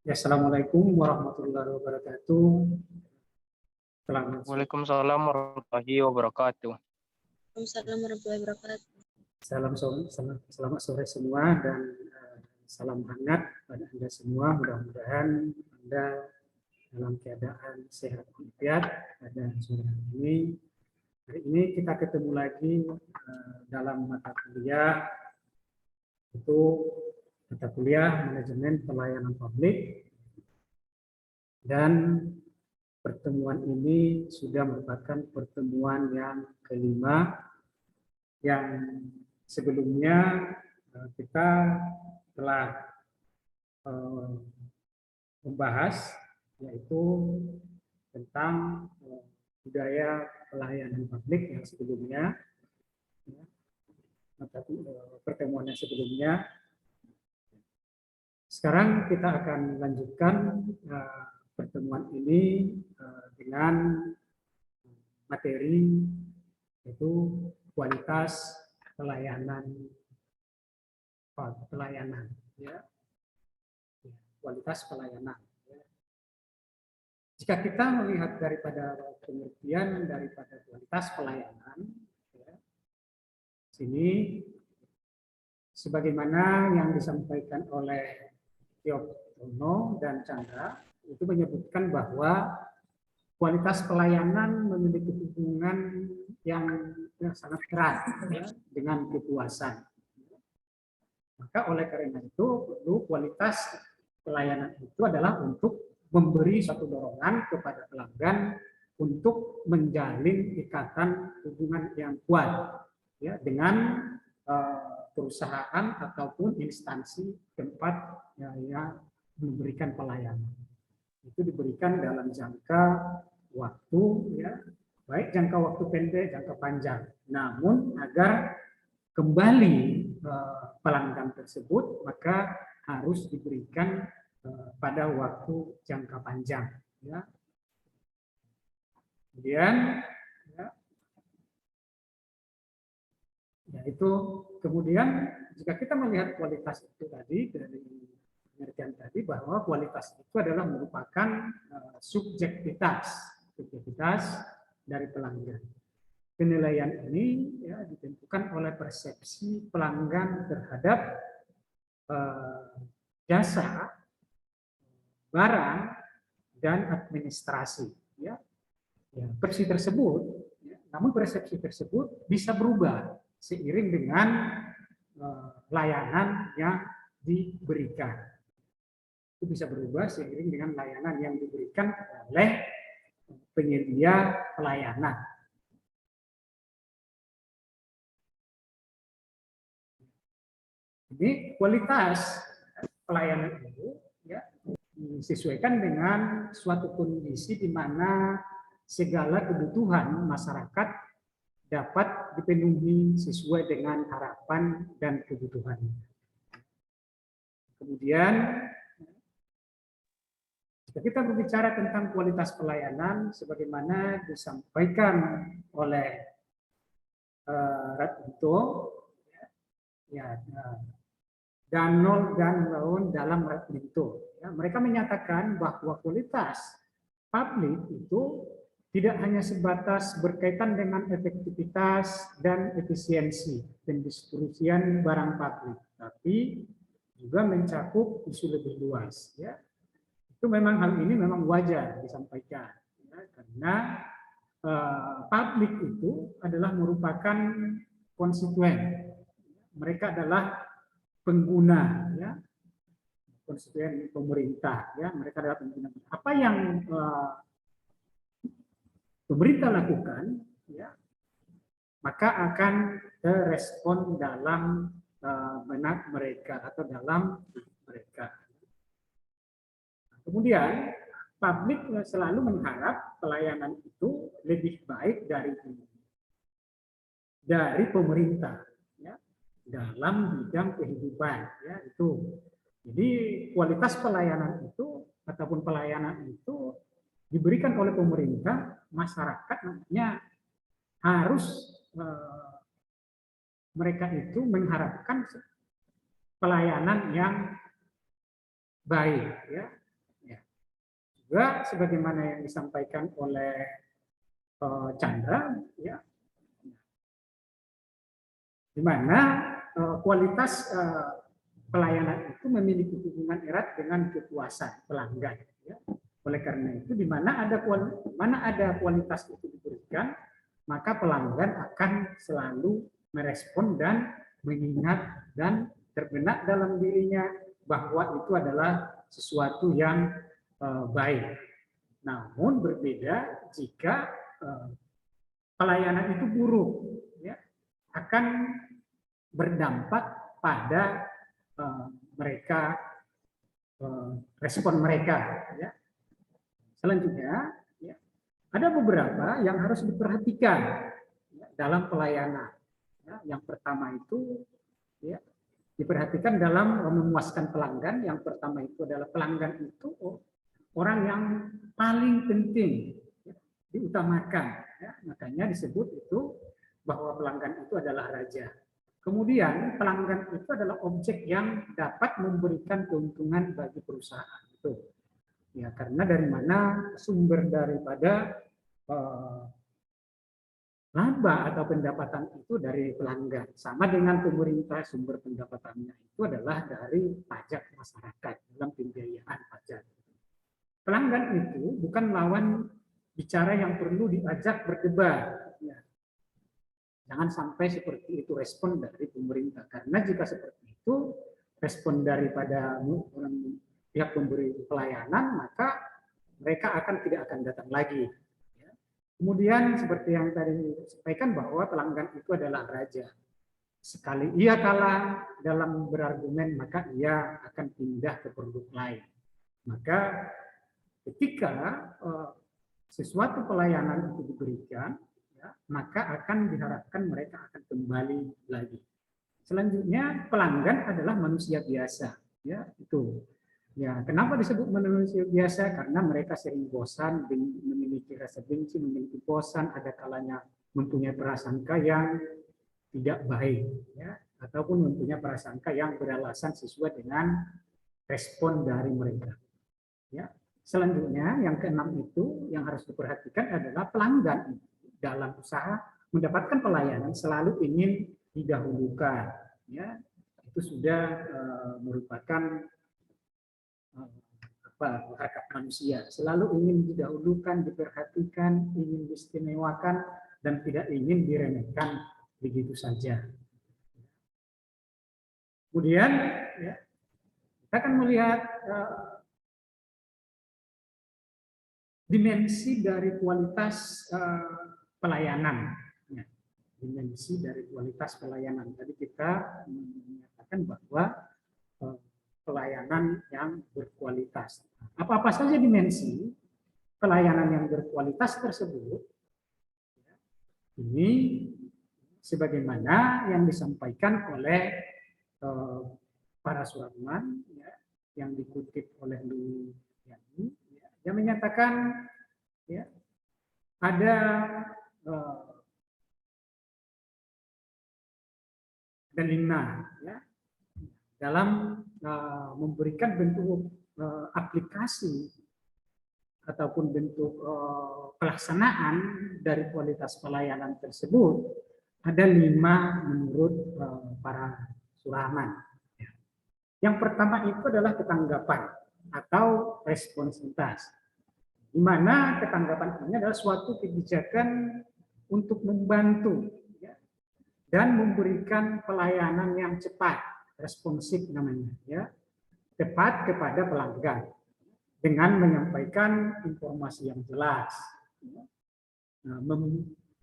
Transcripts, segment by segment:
Ya, Assalamualaikum warahmatullahi wabarakatuh. Selamat sore. Waalaikumsalam warahmatullahi wabarakatuh. Waalaikumsalam warahmatullahi wabarakatuh. Selamat sore semua dan salam hangat pada Anda semua. Mudah-mudahan Anda dalam keadaan sehat walafiat pada sore hari ini. Hari ini kita ketemu lagi dalam mata kuliah, itu mata kuliah manajemen pelayanan publik, dan pertemuan ini sudah merupakan pertemuan yang kelima, yang sebelumnya kita telah membahas, yaitu tentang budaya pelayanan publik yang sebelumnya, pertemuan yang sebelumnya. Sekarang kita akan lanjutkan pertemuan ini dengan materi, yaitu kualitas pelayanan, ya. Kualitas pelayanan. Ya. Jika kita melihat daripada pengertian daripada kualitas pelayanan, ya, sini sebagaimana yang disampaikan oleh Yono dan Chandra, itu menyebutkan bahwa kualitas pelayanan memiliki hubungan yang sangat erat, ya, dengan kepuasan. Maka oleh karena itu perlu kualitas pelayanan itu adalah untuk memberi suatu dorongan kepada pelanggan untuk menjalin ikatan hubungan yang kuat, ya, dengan perusahaan ataupun instansi tempat yang memberikan pelayanan. Itu diberikan dalam jangka waktu, ya, baik jangka waktu pendek, jangka panjang. Namun agar kembali pelanggan tersebut, maka harus diberikan pada waktu jangka panjang. Ya. Kemudian, ya, yaitu kemudian jika kita melihat kualitas itu tadi dari pengertian tadi, bahwa kualitas itu adalah merupakan subjektivitas dari pelanggan. Penilaian ini, ya, ditentukan oleh persepsi pelanggan terhadap jasa, barang, dan administrasi. Ya. Ya, persepsi tersebut, ya, namun persepsi tersebut bisa berubah seiring dengan layanan yang diberikan. Itu bisa berubah seiring dengan layanan yang diberikan oleh penyedia pelayanan. Jadi kualitas pelayanan itu, ya, disesuaikan dengan suatu kondisi di mana segala kebutuhan masyarakat dapat dipenuhi sesuai dengan harapan dan kebutuhan. Kemudian, jika kita berbicara tentang kualitas pelayanan, sebagaimana disampaikan oleh Radito, ya, Danol dan Raun dalam Radito, ya, mereka menyatakan bahwa kualitas publik itu tidak hanya sebatas berkaitan dengan efektivitas dan efisiensi pendistribusian barang publik, tapi juga mencakup isu lebih luas. Ya. Itu memang hal ini memang wajar disampaikan, ya, karena publik itu adalah merupakan konstituen. Mereka adalah pengguna, ya, konstituen pemerintah. Ya, mereka adalah pengguna. Apa yang pemerintah lakukan, ya, maka akan terespon dalam benak mereka atau dalam mereka. Kemudian publik selalu mengharap pelayanan itu lebih baik dari pemerintah, ya, dalam bidang kehidupan, ya, itu. Jadi kualitas pelayanan itu ataupun pelayanan itu diberikan oleh pemerintah, masyarakat namanya harus mereka itu mengharapkan pelayanan yang baik, ya, juga sebagaimana yang disampaikan oleh Chandra, ya, di mana kualitas pelayanan itu memiliki hubungan erat dengan kepuasan pelanggan. Ya. Oleh karena itu, di mana ada kualitas itu diberikan, maka pelanggan akan selalu merespon dan mengingat dan terbenak dalam dirinya bahwa itu adalah sesuatu yang baik. Namun berbeda jika pelayanan itu buruk, ya, akan berdampak pada mereka, respon mereka. Ya. Selanjutnya, ya, ada beberapa yang harus diperhatikan, ya, dalam pelayanan. Ya, yang pertama itu, ya, diperhatikan dalam memuaskan pelanggan. Yang pertama itu adalah pelanggan itu orang yang paling penting, ya, diutamakan. Ya, makanya disebut itu bahwa pelanggan itu adalah raja. Kemudian pelanggan itu adalah objek yang dapat memberikan keuntungan bagi perusahaan. Itu. Ya, karena dari mana sumber daripada laba atau pendapatan itu dari pelanggan. Sama dengan pemerintah, sumber pendapatannya itu adalah dari pajak masyarakat dalam pembiayaan pajak. Pelanggan itu bukan lawan bicara yang perlu diajak berdebat. Ya. Jangan sampai seperti itu respon dari pemerintah. Karena jika seperti itu, respon daripada pihak pemberi pelayanan, maka mereka tidak akan datang lagi. Kemudian seperti yang tadi disampaikan bahwa pelanggan itu adalah raja. Sekali ia kalah dalam berargumen, maka ia akan pindah ke produk lain. Maka ketika sesuatu pelayanan itu diberikan, ya, maka akan diharapkan mereka akan kembali lagi. Selanjutnya pelanggan adalah manusia biasa, ya itu. Ya, kenapa disebut manusia biasa? Karena mereka sering bosan, memiliki rasa benci, memiliki bosan, ada kalanya mempunyai prasangka yang tidak baik, ya, ataupun mempunyai prasangka yang beralasan sesuai dengan respon dari mereka. Ya. Selanjutnya yang keenam itu yang harus diperhatikan adalah pelanggan dalam usaha mendapatkan pelayanan selalu ingin didahulukan. Ya, itu sudah merupakan harkat manusia, selalu ingin didahulukan, diperhatikan, ingin diistimewakan, dan tidak ingin diremehkan begitu saja. Kemudian ya, kita akan melihat dimensi dari kualitas pelayanan. Ya, dimensi dari kualitas pelayanan. Tadi kita menyatakan bahwa pelayanan yang berkualitas. Apa-apa saja dimensi pelayanan yang berkualitas tersebut, ini sebagaimana yang disampaikan oleh para suraman, ya, yang dikutip oleh Lu Yani, ya, yang menyatakan ya, ada lima, ya, dalam memberikan bentuk aplikasi ataupun bentuk pelaksanaan dari kualitas pelayanan tersebut, ada 5 menurut para suraman. Yang pertama itu adalah ketanggapan atau responsivitas, di mana ketanggapan ini adalah suatu kebijakan untuk membantu, ya, dan memberikan pelayanan yang cepat, responsif namanya, ya, tepat kepada pelanggan dengan menyampaikan informasi yang jelas. Nah,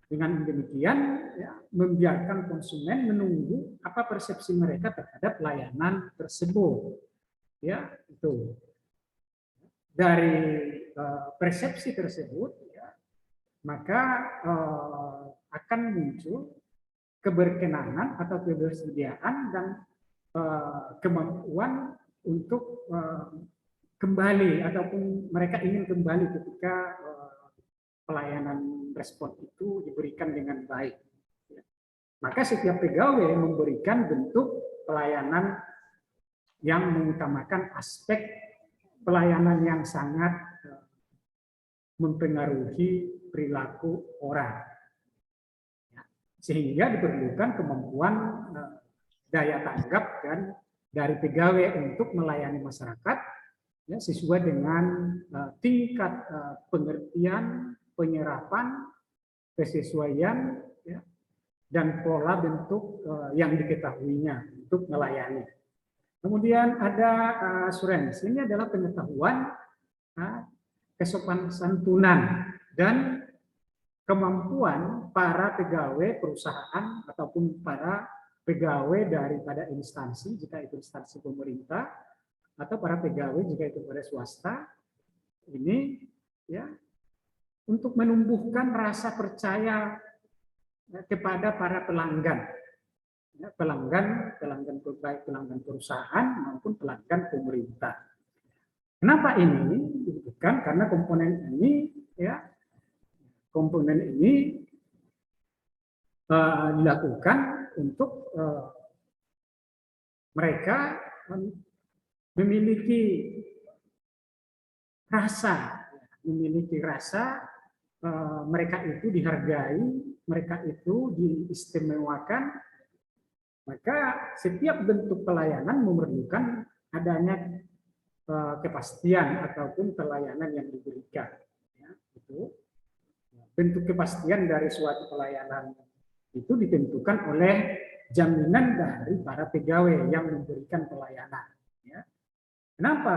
dengan demikian, ya, membiarkan konsumen menunggu apa persepsi mereka terhadap layanan tersebut. Ya, itu dari persepsi tersebut, ya, maka akan muncul keberkenanan atau kebersediaan dan kemampuan untuk kembali ataupun mereka ingin kembali ketika pelayanan respon itu diberikan dengan baik. Maka setiap pegawai memberikan bentuk pelayanan yang mengutamakan aspek pelayanan yang sangat mempengaruhi perilaku orang. Ya, sehingga diperlukan kemampuan daya tanggap dan dari pegawai untuk melayani masyarakat ya, sesuai dengan tingkat pengertian, penyerapan, kesesuaian ya, dan pola bentuk yang diketahuinya untuk melayani. Kemudian ada asuransi, ini adalah pengetahuan, kesopanan santunan dan kemampuan para pegawai perusahaan ataupun para pegawai daripada instansi, jika itu instansi pemerintah, atau para pegawai jika itu pada swasta, ini ya untuk menumbuhkan rasa percaya kepada para pelanggan, ya, pelanggan baik pelanggan perusahaan maupun pelanggan pemerintah. Kenapa ini dibutuhkan? Karena komponen ini dilakukan untuk mereka memiliki rasa mereka itu dihargai, mereka itu diistimewakan. Maka setiap bentuk pelayanan memerlukan adanya kepastian ataupun pelayanan yang diberikan. Ya, itu. Bentuk kepastian dari suatu pelayanan itu ditentukan oleh jaminan dari para pegawai yang memberikan pelayanan. Ya. Kenapa?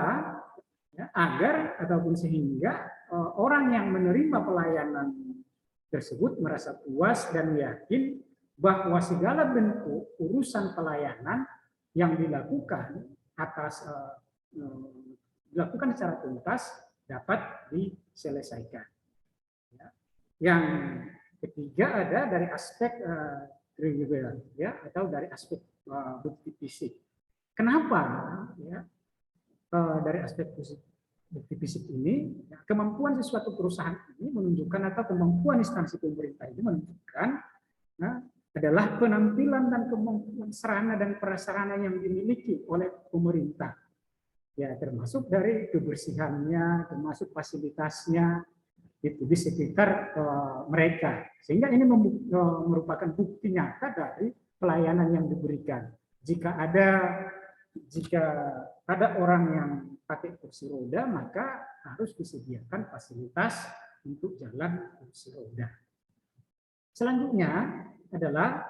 Ya, agar ataupun sehingga orang yang menerima pelayanan tersebut merasa puas dan yakin bahwa segala bentuk urusan pelayanan yang dilakukan dilakukan secara tuntas dapat diselesaikan. Ya. Yang ketiga ada dari aspek ya, atau dari aspek bukti fisik. Kenapa? Ya, dari aspek bukti fisik ini, ya, kemampuan sesuatu perusahaan ini menunjukkan atau kemampuan instansi pemerintah ini menunjukkan adalah penampilan dan kemampuan sarana dan prasarana yang dimiliki oleh pemerintah. Ya, termasuk dari kebersihannya, termasuk fasilitasnya itu di sekitar mereka. Sehingga ini merupakan bukti nyata dari pelayanan yang diberikan. Jika ada orang yang pakai kursi roda, maka harus disediakan fasilitas untuk jalan kursi roda. Selanjutnya adalah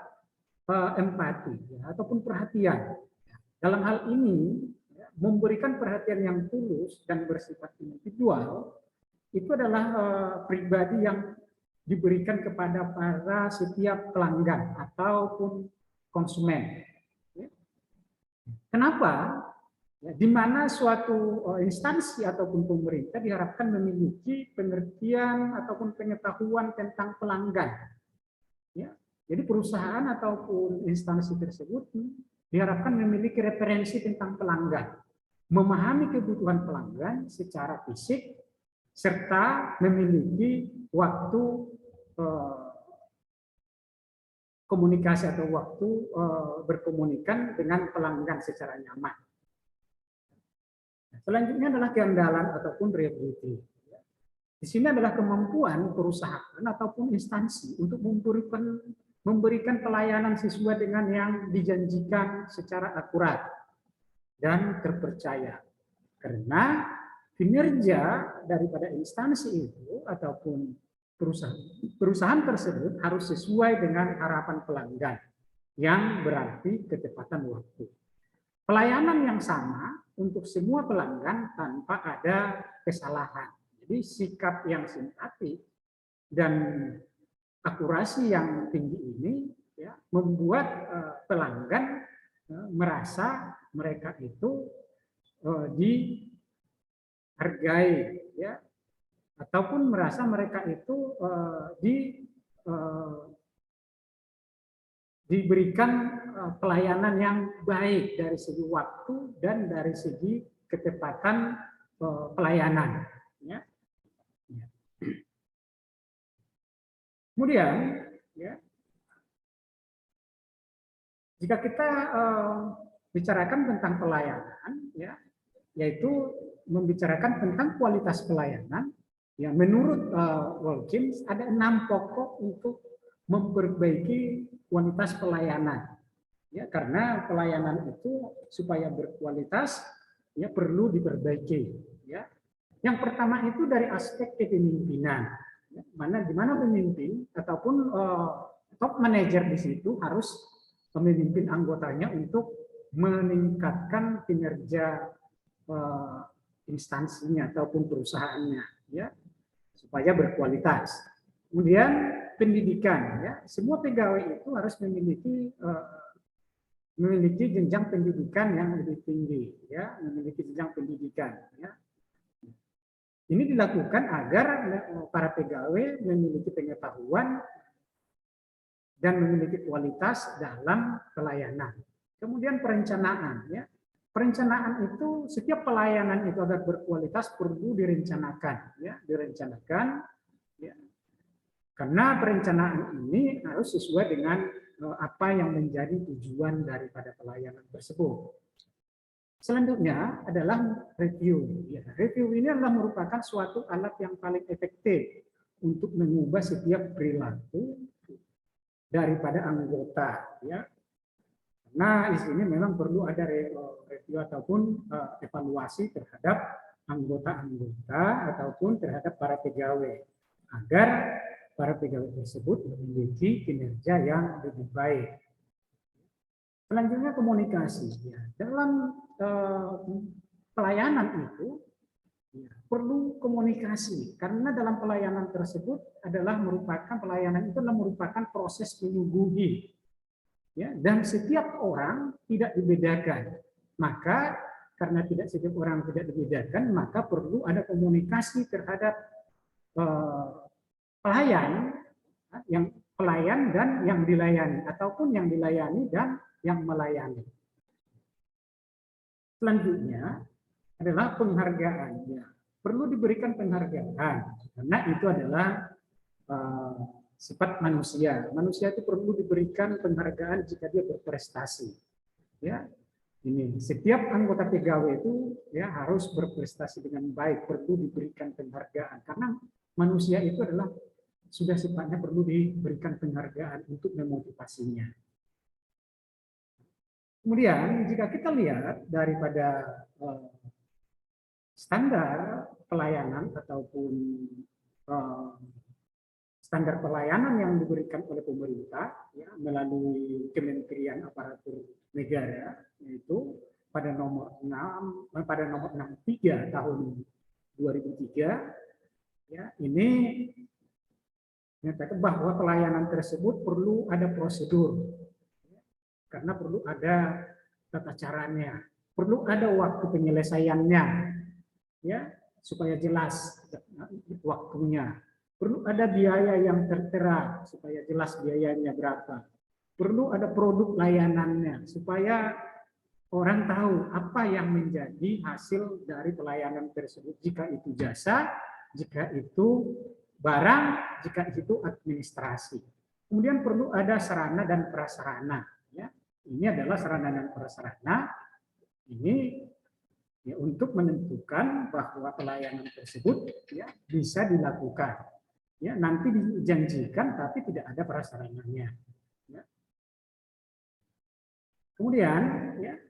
empati ya, ataupun perhatian. Dalam hal ini ya, memberikan perhatian yang tulus dan bersifat individual itu adalah pribadi yang diberikan kepada para setiap pelanggan ataupun konsumen. Ya. Kenapa? Ya, di mana suatu instansi ataupun pemerintah diharapkan memiliki pengertian ataupun pengetahuan tentang pelanggan. Ya, jadi perusahaan ataupun instansi tersebut diharapkan memiliki referensi tentang pelanggan, memahami kebutuhan pelanggan secara fisik, serta memiliki waktu komunikasi atau waktu berkomunikan dengan pelanggan secara nyaman. Selanjutnya adalah keandalan ataupun reliability. Di sini adalah kemampuan perusahaan ataupun instansi untuk memberikan pelayanan sesuai dengan yang dijanjikan secara akurat dan terpercaya. Karena kinerja daripada instansi itu ataupun perusahaan tersebut harus sesuai dengan harapan pelanggan, yang berarti ketepatan waktu. Pelayanan yang sama untuk semua pelanggan tanpa ada kesalahan. Jadi sikap yang simpatik dan akurasi yang tinggi ini ya, membuat pelanggan merasa mereka itu dihargai, ya, ataupun merasa mereka itu diberikan pelayanan yang baik dari segi waktu dan dari segi ketepatan pelayanan. Ya. Kemudian, ya, jika kita bicarakan tentang pelayanan, ya, yaitu membicarakan tentang kualitas pelayanan Ya, menurut Wilkins ada 6 pokok untuk memperbaiki kualitas pelayanan. Ya, karena pelayanan itu supaya berkualitas ya perlu diperbaiki. Ya, yang pertama itu dari aspek kepemimpinan. Ya, di mana pemimpin ataupun top manager di situ harus memimpin anggotanya untuk meningkatkan kinerja instansinya ataupun perusahaannya, ya, supaya berkualitas. Kemudian pendidikan, ya, semua pegawai itu harus memiliki jenjang pendidikan yang lebih tinggi, ya, memiliki jenjang pendidikan. Ya. Ini dilakukan agar para pegawai memiliki pengetahuan dan memiliki kualitas dalam pelayanan. Kemudian perencanaan, ya. Perencanaan itu setiap pelayanan itu agar berkualitas perlu direncanakan, ya, direncanakan, ya. Karena perencanaan ini harus sesuai dengan apa yang menjadi tujuan daripada pelayanan tersebut. Selanjutnya adalah review. Ya, review ini adalah merupakan suatu alat yang paling efektif untuk mengubah setiap perilaku daripada anggota, ya. Nah, di sini memang perlu ada review ataupun evaluasi terhadap anggota-anggota ataupun terhadap para pegawai agar para pegawai tersebut memiliki kinerja yang lebih baik. Selanjutnya komunikasi. Ya. Dalam pelayanan itu ya, perlu komunikasi karena dalam pelayanan tersebut adalah merupakan proses menyuguhi. Ya, dan setiap orang tidak dibedakan. Maka karena setiap orang tidak dibedakan, maka perlu ada komunikasi terhadap pelayan dan yang dilayani ataupun yang dilayani dan yang melayani. Selanjutnya adalah penghargaan. Ya, perlu diberikan penghargaan karena itu adalah sifat manusia. Manusia itu perlu diberikan penghargaan jika dia berprestasi. Ya, ini setiap anggota pegawai itu ya harus berprestasi dengan baik, perlu diberikan penghargaan karena manusia itu adalah sudah sifatnya perlu diberikan penghargaan untuk memotivasinya. Kemudian jika kita lihat daripada standar pelayanan ataupun standar pelayanan yang diberikan oleh pemerintah ya, melalui Kementerian Aparatur Negara yaitu pada nomor 63 tahun 2003 ya, ini menyatakan bahwa pelayanan tersebut perlu ada prosedur karena perlu ada tata caranya, perlu ada waktu penyelesaiannya ya supaya jelas waktunya. Perlu ada biaya yang tertera supaya jelas biayanya berapa. Perlu ada produk layanannya supaya orang tahu apa yang menjadi hasil dari pelayanan tersebut. Jika itu jasa, jika itu barang, jika itu administrasi. Kemudian perlu ada sarana dan prasarana. Ya. Ini adalah sarana dan prasarana. Ini ya, untuk menentukan bahwa pelayanan tersebut ya, bisa dilakukan. Ya, nanti dijanjikan tapi tidak ada prasarananya. Ya. Kemudian, ya,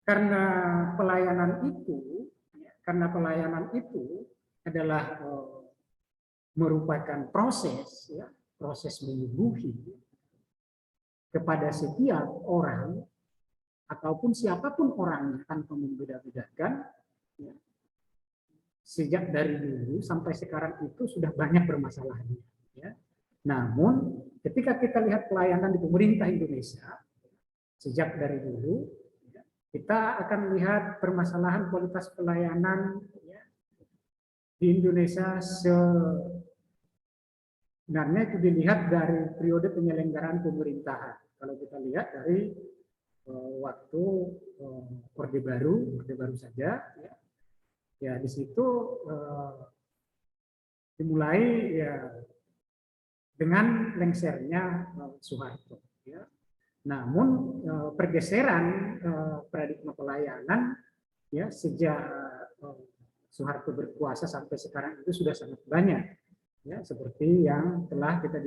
karena pelayanan itu adalah merupakan proses, ya, proses menyuguhi kepada setiap orang ataupun siapapun orangnya tanpa membeda-bedakan. Ya, sejak dari dulu sampai sekarang itu sudah banyak permasalahannya. Ya. Namun ketika kita lihat pelayanan di pemerintah Indonesia, sejak dari dulu, ya, kita akan lihat permasalahan kualitas pelayanan ya, di Indonesia sebenarnya itu dilihat dari periode penyelenggaraan pemerintahan. Kalau kita lihat dari waktu Orde Baru saja, ya, ya di situ dimulai ya dengan lengsernya Soeharto. Ya. Namun pergeseran paradigma pelayanan ya sejak Soeharto berkuasa sampai sekarang itu sudah sangat banyak, ya, seperti yang telah kita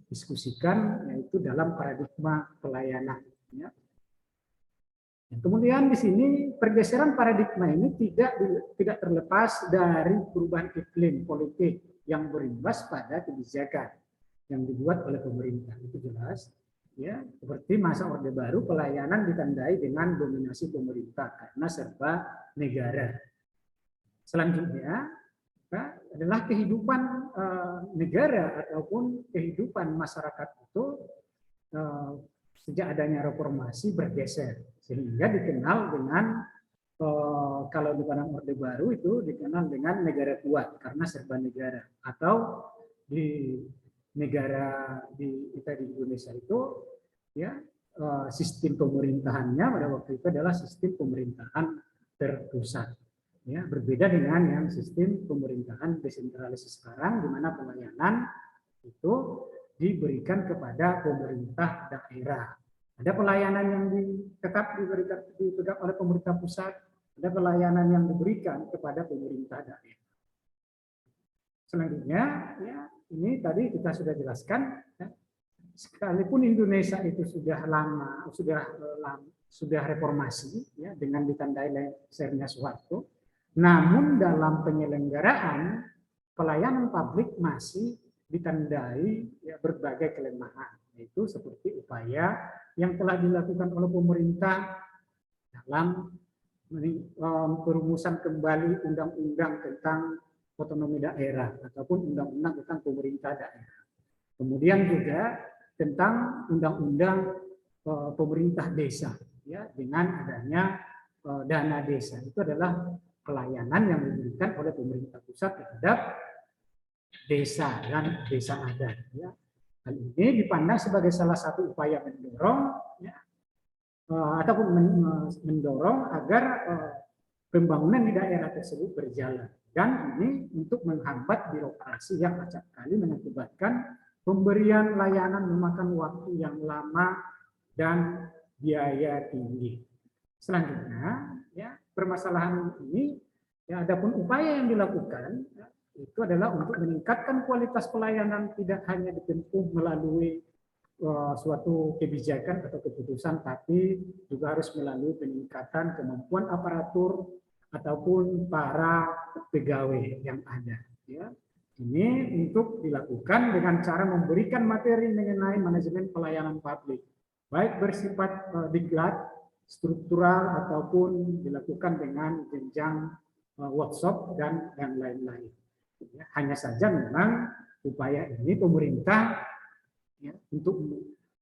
diskusikan, yaitu dalam paradigma pelayanan. Ya. Kemudian di sini pergeseran paradigma ini tidak terlepas dari perubahan iklim politik yang berimbas pada kebijakan yang dibuat oleh pemerintah. Itu jelas, ya, seperti masa Orde Baru pelayanan ditandai dengan dominasi pemerintah karena serba negara. Selanjutnya adalah kehidupan negara ataupun kehidupan masyarakat itu sejak adanya reformasi bergeser, sehingga dikenal dengan kalau di pandang Orde Baru itu dikenal dengan negara kuat karena serba negara, atau di negara kita di Indonesia itu, ya, sistem pemerintahannya pada waktu itu adalah sistem pemerintahan terpusat, ya, berbeda dengan yang sistem pemerintahan desentralisasi sekarang, di mana pelayanan itu diberikan kepada pemerintah daerah. Ada pelayanan yang tetap dipegang oleh pemerintah pusat, ada pelayanan yang diberikan kepada pemerintah daerah. Selanjutnya, ya, ini tadi kita sudah jelaskan, ya, sekalipun Indonesia itu sudah lama, sudah reformasi, ya, dengan ditandai lengsernya Soeharto, namun dalam penyelenggaraan pelayanan publik masih ditandai, ya, berbagai kelemahan, yaitu seperti upaya yang telah dilakukan oleh pemerintah dalam perumusan kembali undang-undang tentang otonomi daerah ataupun undang-undang tentang pemerintah daerah. Kemudian juga tentang undang-undang pemerintah desa, ya, dengan adanya dana desa. Itu adalah pelayanan yang diberikan oleh pemerintah pusat terhadap desa dan desa adat. Ya. Hal ini dipandang sebagai salah satu upaya mendorong, ya, ataupun mendorong agar pembangunan di daerah tersebut berjalan. Dan ini untuk menghambat birokrasi yang acap kali mengakibatkan pemberian layanan memakan waktu yang lama dan biaya tinggi. Selanjutnya, ya, permasalahan ini, ya, adapun upaya yang dilakukan, ya, itu adalah untuk meningkatkan kualitas pelayanan tidak hanya ditempuh melalui suatu kebijakan atau keputusan, tapi juga harus melalui peningkatan kemampuan aparatur ataupun para pegawai yang ada. Ya. Ini untuk dilakukan dengan cara memberikan materi mengenai manajemen pelayanan publik, baik bersifat diklat, struktural, ataupun dilakukan dengan jenjang workshop dan yang lain-lain. Ya, hanya saja memang upaya ini pemerintah, ya, untuk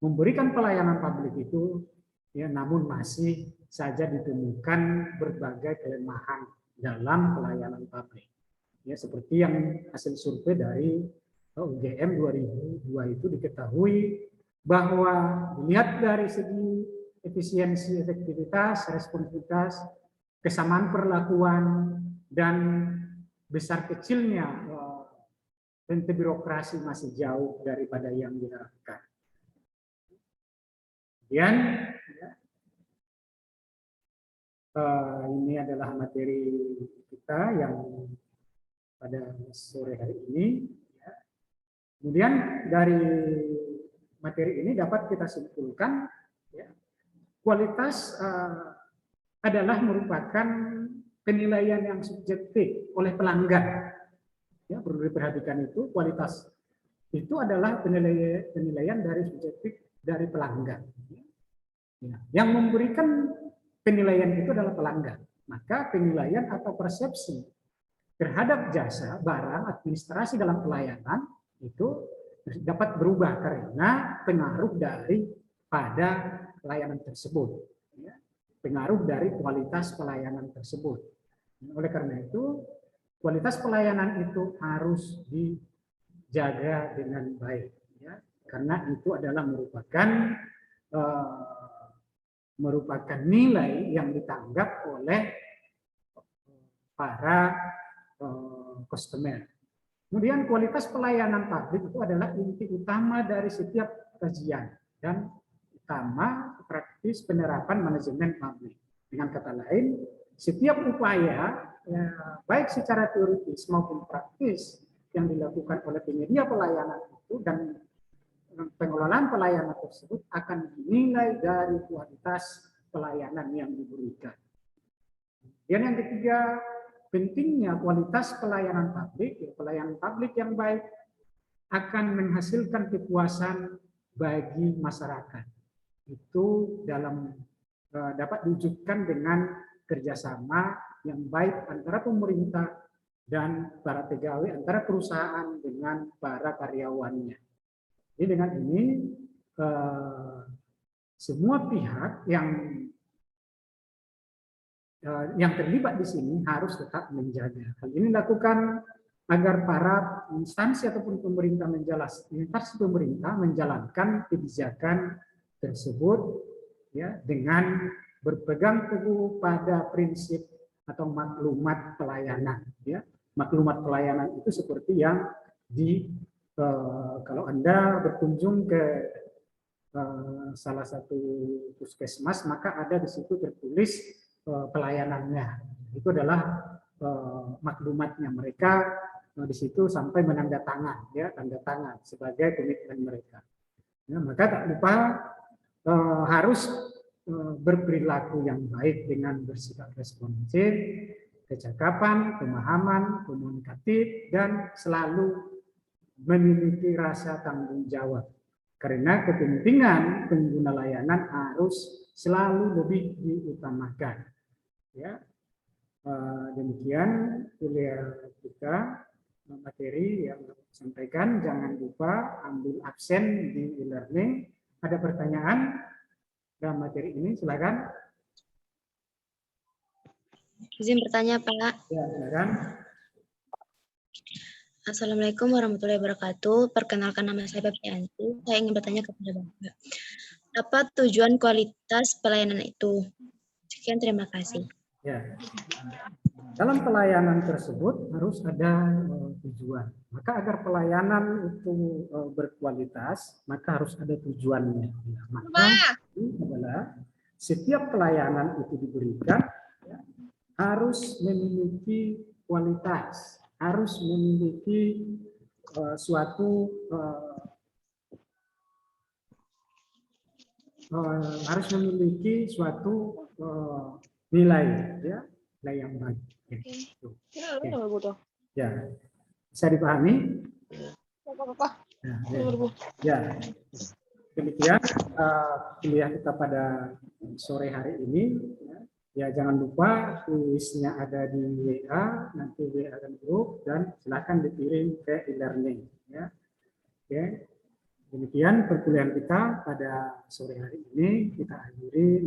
memberikan pelayanan publik itu, ya, namun masih saja ditemukan berbagai kelemahan dalam pelayanan publik. Ya, seperti yang hasil survei dari UGM 2002 itu diketahui bahwa dilihat dari segi efisiensi, efektivitas, responsivitas, kesamaan perlakuan, dan besar kecilnya bentuk birokrasi masih jauh daripada yang diharapkan. Kemudian, ya, ini adalah materi kita yang pada sore hari ini. Ya. Kemudian dari materi ini dapat kita simpulkan, ya, kualitas adalah merupakan penilaian yang subjektif oleh pelanggan. Ya, perlu diperhatikan itu, kualitas itu adalah penilaian dari subjektif dari pelanggan. Ya, yang memberikan penilaian itu adalah pelanggan. Maka penilaian atau persepsi terhadap jasa, barang, administrasi dalam pelayanan itu dapat berubah karena pengaruh dari pada pelayanan tersebut. Ya, pengaruh dari kualitas pelayanan tersebut. Oleh karena itu, kualitas pelayanan itu harus dijaga dengan baik, ya, karena itu adalah merupakan nilai yang ditanggap oleh para customer. Kemudian kualitas pelayanan publik itu adalah inti utama dari setiap kajian dan utama praktis penerapan manajemen publik. Dengan kata lain, setiap upaya ya, baik secara teoritis maupun praktis yang dilakukan oleh penyedia pelayanan itu dan pengelolaan pelayanan tersebut akan dinilai dari kualitas pelayanan yang diberikan. Dan yang ketiga, pentingnya kualitas pelayanan publik, pelayanan publik yang baik akan menghasilkan kepuasan bagi masyarakat. Itu dapat diwujudkan dengan kerjasama yang baik antara pemerintah dan para pegawai, antara perusahaan dengan para karyawannya. Jadi dengan ini semua pihak yang terlibat di sini harus tetap menjaga. Hal ini dilakukan agar para instansi ataupun pemerintah menjalankan kebijakan tersebut ya dengan berpegang teguh pada prinsip atau maklumat pelayanan. Ya, maklumat pelayanan itu seperti yang kalau Anda berkunjung ke salah satu puskesmas, maka ada di situ tertulis pelayanannya. Itu adalah maklumatnya. Mereka di situ sampai menandatangan, ya, tanda tangan sebagai komitmen mereka. Ya, maka tak lupa harus berperilaku yang baik dengan bersikap responsif, kecakapan, pemahaman, komunikatif, dan selalu memiliki rasa tanggung jawab. Karena kepentingan pengguna layanan harus selalu lebih diutamakan. Ya, demikian kuliah kita materi yang sampaikan. Jangan lupa ambil absen di e-learning. Ada pertanyaan dalam materi ini? Silakan. Izin bertanya, Pak. Ya, silakan. Assalamualaikum warahmatullahi wabarakatuh. Perkenalkan, nama saya Bapianti. Saya ingin bertanya kepada Bapak. Apa tujuan kualitas pelayanan itu? Sekian, terima kasih. Ya. Dalam pelayanan tersebut harus ada tujuan. Maka agar pelayanan itu berkualitas, maka harus ada tujuannya. Maka itu adalah setiap pelayanan itu diberikan ya, harus memiliki kualitas, harus memiliki suatu nilai, ya, nilai yang baik. Ya, bisa dipahami? Ya, demikian kuliah kita pada sore hari ini. Ya, jangan lupa kuisnya ada di WA, nanti WA dan grup, dan silakan dikirim ke e-learning. Ya, oke. Demikian perkuliahan kita pada sore hari ini. Kita akhiri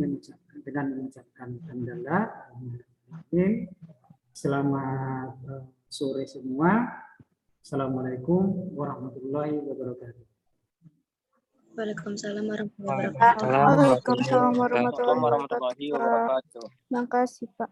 dengan mengucapkan hamdalah. Selamat sore semua. Assalamualaikum warahmatullahi wabarakatuh. Waalaikumsalam warahmatullahi wabarakatuh. Waalaikumsalam warahmatullahi warahmatullahi wabarakatuh. Makasih, Pak.